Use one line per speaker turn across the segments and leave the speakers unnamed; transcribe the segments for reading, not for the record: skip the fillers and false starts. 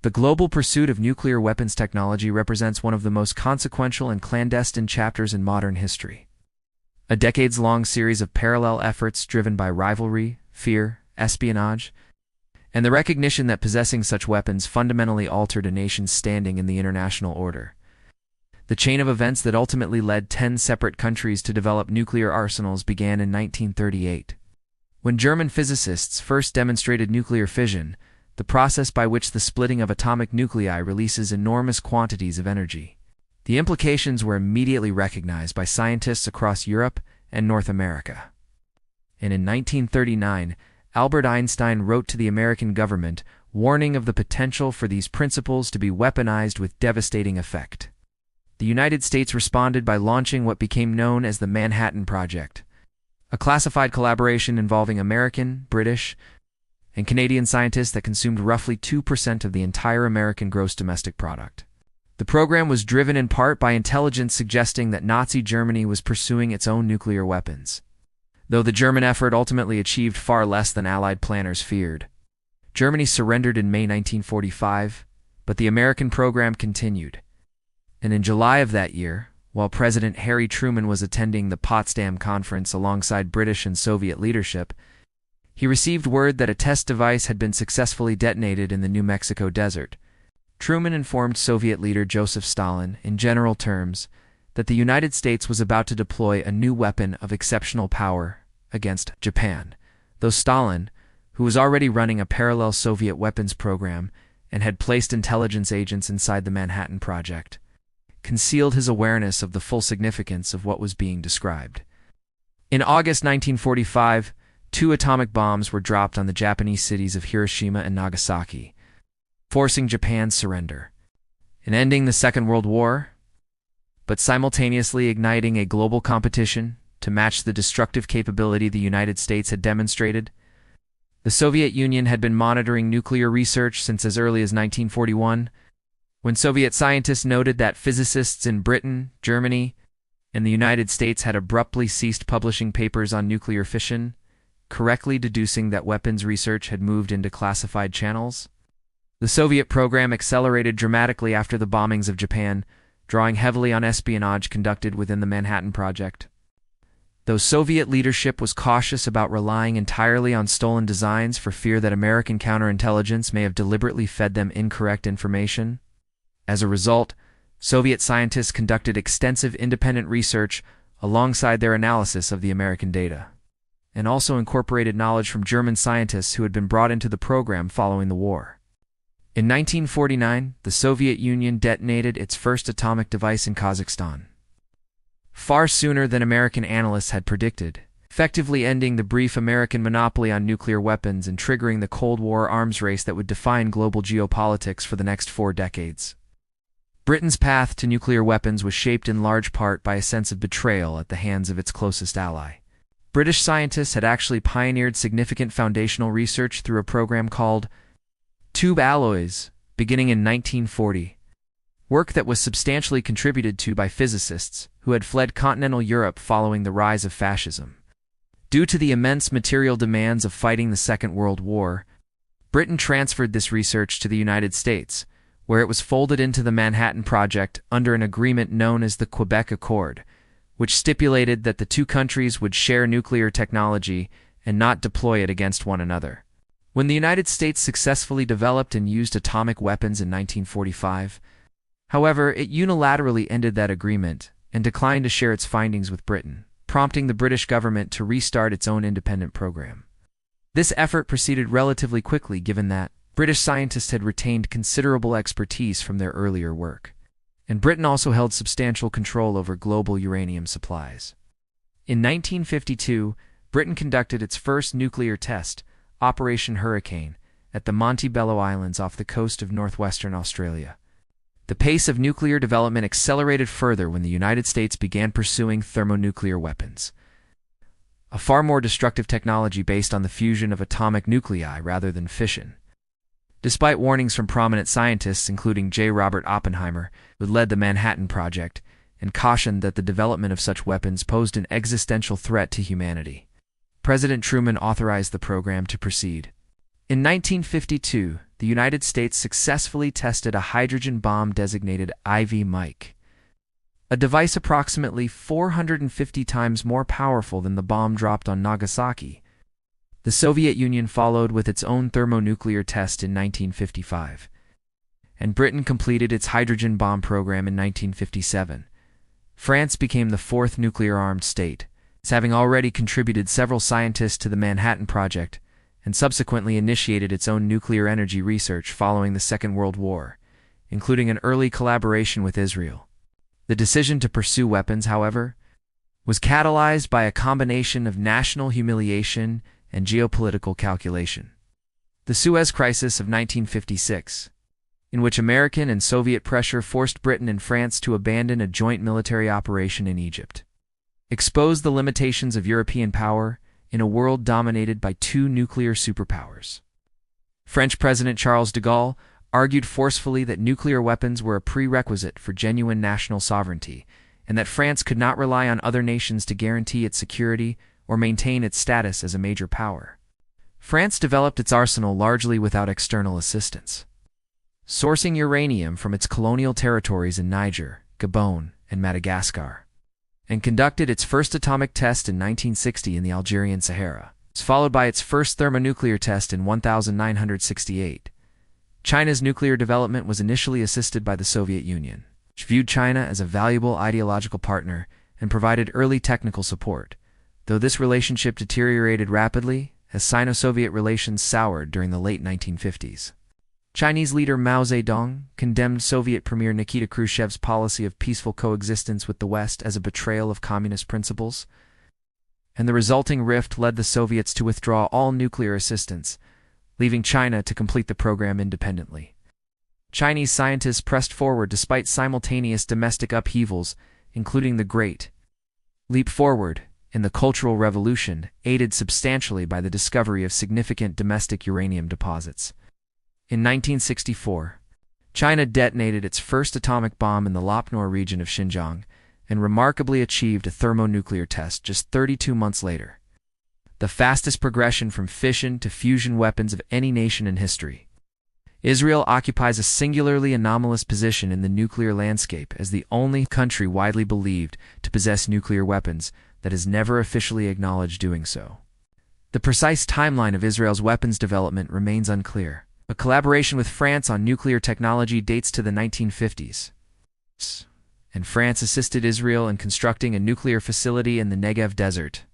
The global pursuit of nuclear weapons technology represents one of the most consequential and clandestine chapters in modern history. A decades-long series of parallel efforts driven by rivalry, fear, espionage, and the recognition that possessing such weapons fundamentally altered a nation's standing in the international order. The chain of events that ultimately led 10 separate countries to develop nuclear arsenals began in 1938. When German physicists first demonstrated nuclear fission, the process by which the splitting of atomic nuclei releases enormous quantities of energy. The implications were immediately recognized by scientists across Europe and North America. And in 1939, Albert Einstein wrote to the American government, warning of the potential for these principles to be weaponized with devastating effect. The United States responded by launching what became known as the Manhattan Project, a classified collaboration involving American, British, and Canadian scientists that consumed roughly 2% of the entire American gross domestic product. The program was driven in part by intelligence suggesting that Nazi Germany was pursuing its own nuclear weapons, though the German effort ultimately achieved far less than Allied planners feared. Germany surrendered in May 1945, but the American program continued. And in July of that year, while President Harry Truman was attending the Potsdam Conference alongside British and Soviet leadership, he received word that a test device had been successfully detonated in the New Mexico desert. Truman informed Soviet leader Joseph Stalin, in general terms, that the United States was about to deploy a new weapon of exceptional power against Japan, though Stalin, who was already running a parallel Soviet weapons program and had placed intelligence agents inside the Manhattan Project, concealed his awareness of the full significance of what was being described. In August 1945, 2 atomic bombs were dropped on the Japanese cities of Hiroshima and Nagasaki, forcing Japan's surrender and ending the Second World War, but simultaneously igniting a global competition to match the destructive capability the United States had demonstrated. The Soviet Union had been monitoring nuclear research since as early as 1941, when Soviet scientists noted that physicists in Britain, Germany, and the United States had abruptly ceased publishing papers on nuclear fission, correctly deducing that weapons research had moved into classified channels. The Soviet program accelerated dramatically after the bombings of Japan, drawing heavily on espionage conducted within the Manhattan Project. Though Soviet leadership was cautious about relying entirely on stolen designs for fear that American counterintelligence may have deliberately fed them incorrect information, as a result, Soviet scientists conducted extensive independent research alongside their analysis of the American data, and also incorporated knowledge from German scientists who had been brought into the program following the war. In 1949, the Soviet Union detonated its first atomic device in Kazakhstan, far sooner than American analysts had predicted, effectively ending the brief American monopoly on nuclear weapons and triggering the Cold War arms race that would define global geopolitics for the next 4 decades. Britain's path to nuclear weapons was shaped in large part by a sense of betrayal at the hands of its closest ally. British scientists had actually pioneered significant foundational research through a program called tube alloys, beginning in 1940, work that was substantially contributed to by physicists who had fled continental Europe following the rise of fascism. Due to the immense material demands of fighting the Second World War, Britain transferred this research to the United States, where it was folded into the Manhattan Project under an agreement known as the Quebec Accord, which stipulated that the 2 countries would share nuclear technology and not deploy it against one another. When the United States successfully developed and used atomic weapons in 1945, however, it unilaterally ended that agreement and declined to share its findings with Britain, prompting the British government to restart its own independent program. This effort proceeded relatively quickly given that British scientists had retained considerable expertise from their earlier work, and Britain also held substantial control over global uranium supplies. In 1952, Britain conducted its first nuclear test, Operation Hurricane, at the Montebello Islands off the coast of northwestern Australia. The pace of nuclear development accelerated further when the United States began pursuing thermonuclear weapons, a far more destructive technology based on the fusion of atomic nuclei rather than fission. Despite warnings from prominent scientists, including J. Robert Oppenheimer, who led the Manhattan Project, and cautioned that the development of such weapons posed an existential threat to humanity, President Truman authorized the program to proceed. In 1952, the United States successfully tested a hydrogen bomb designated IV Mike, a device approximately 450 times more powerful than the bomb dropped on Nagasaki. The Soviet Union followed with its own thermonuclear test in 1955, and Britain completed its hydrogen bomb program in 1957. France became the fourth nuclear-armed state, having already contributed several scientists to the Manhattan Project, and subsequently initiated its own nuclear energy research following the Second World War, including an early collaboration with Israel. The decision to pursue weapons, however, was catalyzed by a combination of national humiliation and geopolitical calculation. The Suez Crisis of 1956, in which American and Soviet pressure forced Britain and France to abandon a joint military operation in Egypt, exposed the limitations of European power in a world dominated by two nuclear superpowers. French President Charles de Gaulle argued forcefully that nuclear weapons were a prerequisite for genuine national sovereignty, and that France could not rely on other nations to guarantee its security or maintain its status as a major power. France developed its arsenal largely without external assistance, sourcing uranium from its colonial territories in Niger, Gabon, and Madagascar, and conducted its first atomic test in 1960 in the Algerian Sahara, followed by its first thermonuclear test in 1968. China's nuclear development was initially assisted by the Soviet Union, which viewed China as a valuable ideological partner and provided early technical support, though this relationship deteriorated rapidly as Sino-Soviet relations soured during the late 1950s. Chinese leader Mao Zedong condemned Soviet Premier Nikita Khrushchev's policy of peaceful coexistence with the West as a betrayal of communist principles, and the resulting rift led the Soviets to withdraw all nuclear assistance, leaving China to complete the program independently. Chinese scientists pressed forward despite simultaneous domestic upheavals, including the Great Leap Forward in the Cultural Revolution, aided substantially by the discovery of significant domestic uranium deposits. In 1964, China detonated its first atomic bomb in the Lopnor region of Xinjiang and remarkably achieved a thermonuclear test just 32 months later, the fastest progression from fission to fusion weapons of any nation in history. Israel occupies a singularly anomalous position in the nuclear landscape as the only country widely believed to possess nuclear weapons that has never officially acknowledged doing so. The precise timeline of Israel's weapons development remains unclear. A collaboration with France on nuclear technology dates to the 1950s, and France assisted Israel in constructing a nuclear facility in the Negev desert.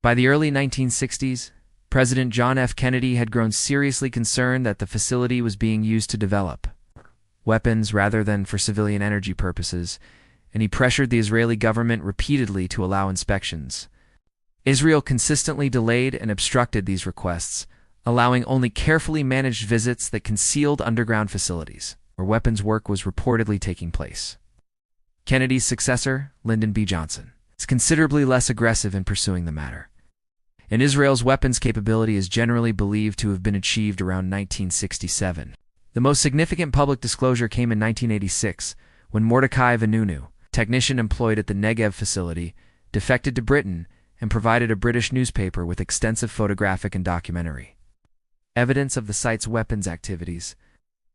By the early 1960s, President John F. Kennedy had grown seriously concerned that the facility was being used to develop weapons rather than for civilian energy purposes, and he pressured the Israeli government repeatedly to allow inspections. Israel consistently delayed and obstructed these requests, allowing only carefully managed visits that concealed underground facilities, where weapons work was reportedly taking place. Kennedy's successor, Lyndon B. Johnson, is considerably less aggressive in pursuing the matter, and Israel's weapons capability is generally believed to have been achieved around 1967. The most significant public disclosure came in 1986, when Mordecai Vanunu, technician employed at the Negev facility, defected to Britain and provided a British newspaper with extensive photographic and documentary evidence of the site's weapons activities.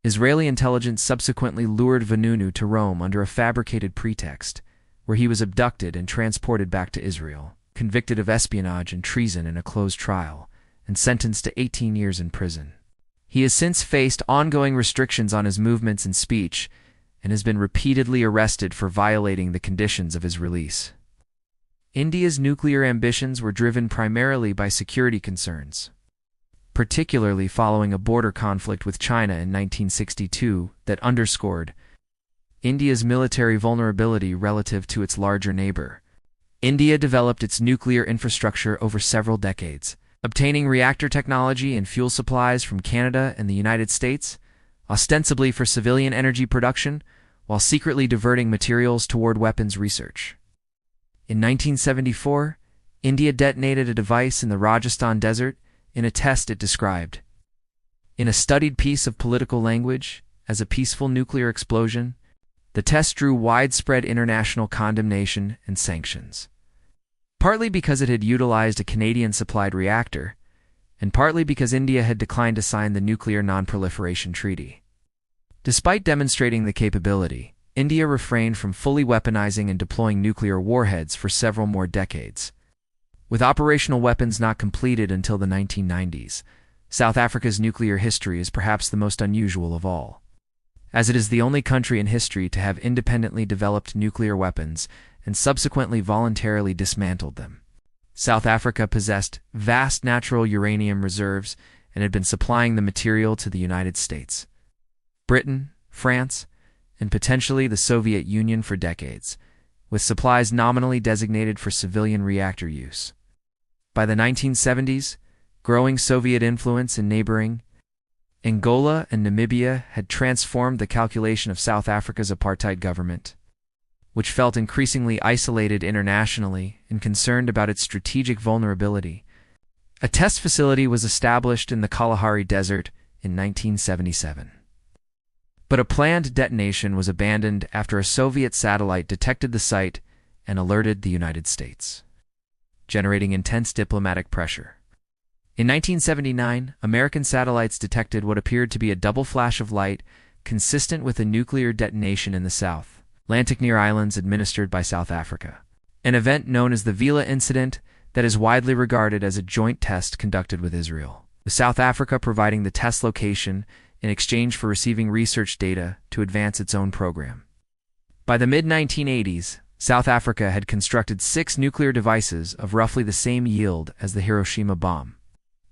Israeli intelligence subsequently lured Vanunu to Rome under a fabricated pretext, where he was abducted and transported back to Israel, convicted of espionage and treason in a closed trial, and sentenced to 18 years in prison. He has since faced ongoing restrictions on his movements and speech, and has been repeatedly arrested for violating the conditions of his release. India's nuclear ambitions were driven primarily by security concerns, particularly following a border conflict with China in 1962 that underscored India's military vulnerability relative to its larger neighbor. India developed its nuclear infrastructure over several decades, obtaining reactor technology and fuel supplies from Canada and the United States, ostensibly for civilian energy production, while secretly diverting materials toward weapons research. In 1974, India detonated a device in the Rajasthan desert in a test it described, in a studied piece of political language, as a peaceful nuclear explosion. The test drew widespread international condemnation and sanctions. Partly because it had utilized a Canadian-supplied reactor, and partly because India had declined to sign the Nuclear Non-Proliferation Treaty. Despite demonstrating the capability, India refrained from fully weaponizing and deploying nuclear warheads for several more decades. With operational weapons not completed until the 1990s, South Africa's nuclear history is perhaps the most unusual of all, as it is the only country in history to have independently developed nuclear weapons and subsequently voluntarily dismantled them. South Africa possessed vast natural uranium reserves and had been supplying the material to the United States, Britain, France, and potentially the Soviet Union for decades, with supplies nominally designated for civilian reactor use. By the 1970s, growing Soviet influence in neighboring Angola and Namibia had transformed the calculation of South Africa's apartheid government, which felt increasingly isolated internationally and concerned about its strategic vulnerability. A test facility was established in the Kalahari Desert in 1977. But a planned detonation was abandoned after a Soviet satellite detected the site and alerted the United States, generating intense diplomatic pressure. In 1979, American satellites detected what appeared to be a double flash of light consistent with a nuclear detonation in the South Atlantic near islands administered by South Africa, an event known as the Vila Incident that is widely regarded as a joint test conducted with Israel, with South Africa providing the test location in exchange for receiving research data to advance its own program. By the mid-1980s, South Africa had constructed 6 nuclear devices of roughly the same yield as the Hiroshima bomb,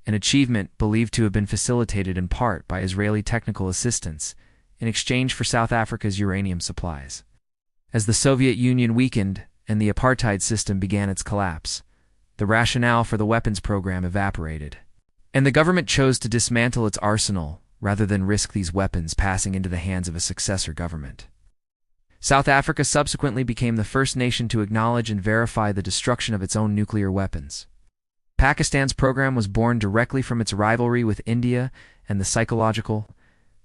an achievement believed to have been facilitated in part by Israeli technical assistance in exchange for South Africa's uranium supplies. As the Soviet Union weakened and the apartheid system began its collapse, the rationale for the weapons program evaporated, and the government chose to dismantle its arsenal rather than risk these weapons passing into the hands of a successor government. South Africa subsequently became the first nation to acknowledge and verify the destruction of its own nuclear weapons. Pakistan's program was born directly from its rivalry with India and the psychological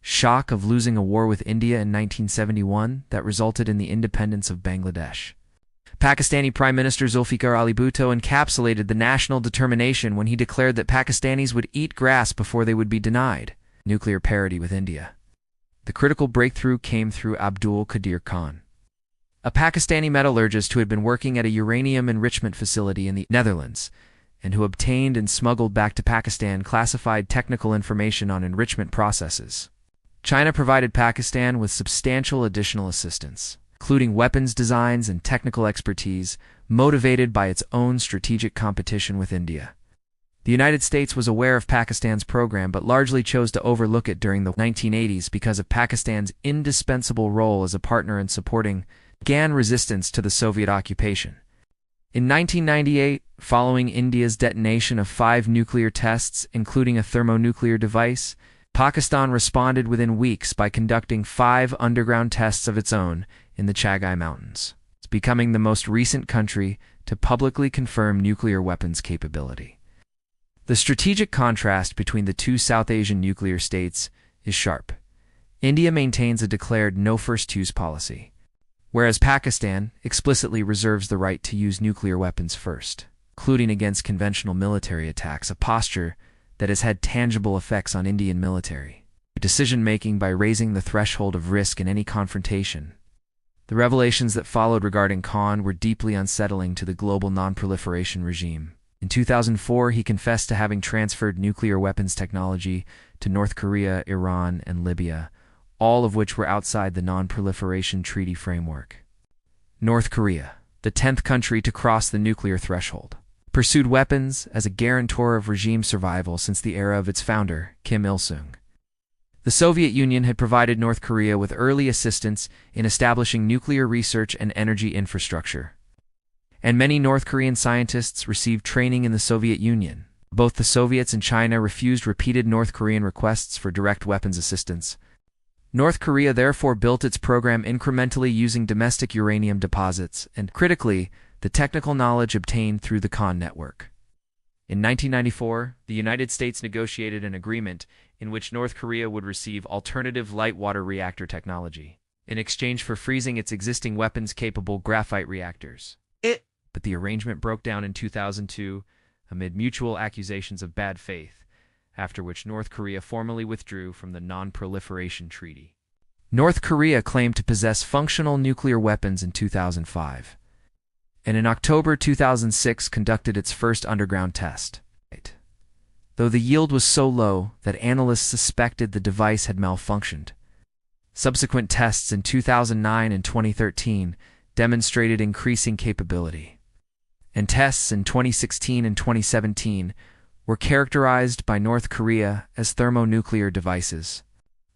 shock of losing a war with India in 1971 that resulted in the independence of Bangladesh. Pakistani Prime Minister Zulfikar Ali Bhutto encapsulated the national determination when he declared that Pakistanis would eat grass before they would be denied nuclear parity with India. The critical breakthrough came through Abdul Qadir Khan, a Pakistani metallurgist who had been working at a uranium enrichment facility in the Netherlands and who obtained and smuggled back to Pakistan classified technical information on enrichment processes. China provided Pakistan with substantial additional assistance, including weapons designs and technical expertise, motivated by its own strategic competition with India. The United States was aware of Pakistan's program but largely chose to overlook it during the 1980s because of Pakistan's indispensable role as a partner in supporting Afghan resistance to the Soviet occupation. In 1998, following India's detonation of 5 nuclear tests, including a thermonuclear device, Pakistan responded within weeks by conducting 5 underground tests of its own in the Chagai Mountains, becoming the most recent country to publicly confirm nuclear weapons capability. The strategic contrast between the two South Asian nuclear states is sharp. India maintains a declared no-first-use policy, whereas Pakistan explicitly reserves the right to use nuclear weapons first, including against conventional military attacks, a posture that has had tangible effects on Indian military decision-making by raising the threshold of risk in any confrontation. The revelations that followed regarding Khan were deeply unsettling to the global non-proliferation regime. In 2004, he confessed to having transferred nuclear weapons technology to North Korea, Iran, and Libya, all of which were outside the Non-Proliferation Treaty framework. North Korea, the 10th country to cross the nuclear threshold, pursued weapons as a guarantor of regime survival since the era of its founder, Kim Il-sung. The Soviet Union had provided North Korea with early assistance in establishing nuclear research and energy infrastructure, and many North Korean scientists received training in the Soviet Union. Both the Soviets and China refused repeated North Korean requests for direct weapons assistance. North Korea therefore built its program incrementally using domestic uranium deposits and, critically, the technical knowledge obtained through the Khan network. In 1994, the United States negotiated an agreement in which North Korea would receive alternative light water reactor technology in exchange for freezing its existing weapons-capable graphite reactors. But the arrangement broke down in 2002 amid mutual accusations of bad faith, after which North Korea formally withdrew from the Non-Proliferation Treaty. North Korea claimed to possess functional nuclear weapons in 2005, and in October 2006 conducted its first underground test, though the yield was so low that analysts suspected the device had malfunctioned. Subsequent tests in 2009 and 2013 demonstrated increasing capability, and tests in 2016 and 2017 were characterized by North Korea as thermonuclear devices.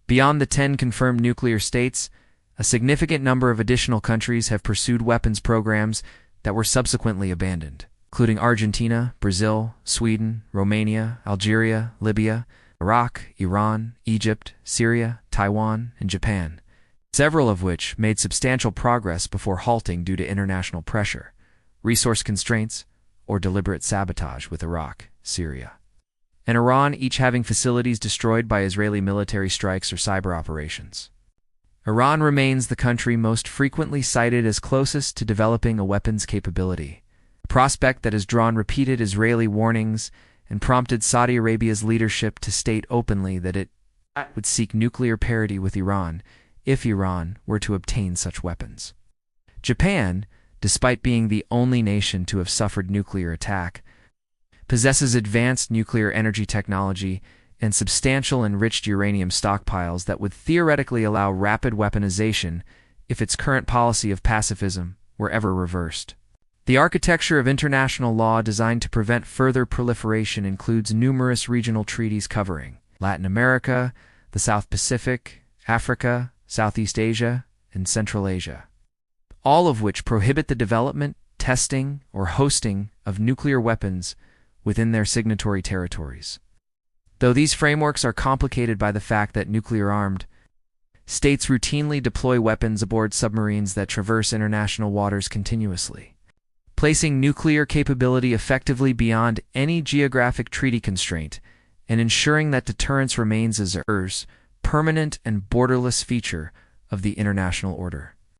Beyond the 10 confirmed nuclear states, a significant number of additional countries have pursued weapons programs that were subsequently abandoned, including Argentina, Brazil, Sweden, Romania, Algeria, Libya, Iraq, Iran, Egypt, Syria, Taiwan, and Japan, several of which made substantial progress before halting due to international pressure, resource constraints, or deliberate sabotage, with Iraq, Syria, and Iran each having facilities destroyed by Israeli military strikes or cyber operations. Iran remains the country most frequently cited as closest to developing a weapons capability, a prospect that has drawn repeated Israeli warnings and prompted Saudi Arabia's leadership to state openly that it would seek nuclear parity with Iran if Iran were to obtain such weapons. Japan, despite being the only nation to have suffered nuclear attack, possesses advanced nuclear energy technology and substantial enriched uranium stockpiles that would theoretically allow rapid weaponization if its current policy of pacifism were ever reversed. The architecture of international law designed to prevent further proliferation includes numerous regional treaties covering Latin America, the South Pacific, Africa, Southeast Asia, and Central Asia, all of which prohibit the development, testing, or hosting of nuclear weapons within their signatory territories. Though these frameworks are complicated by the fact that nuclear-armed states routinely deploy weapons aboard submarines that traverse international waters continuously, placing nuclear capability effectively beyond any geographic treaty constraint and ensuring that deterrence remains as a permanent and borderless feature of the international order.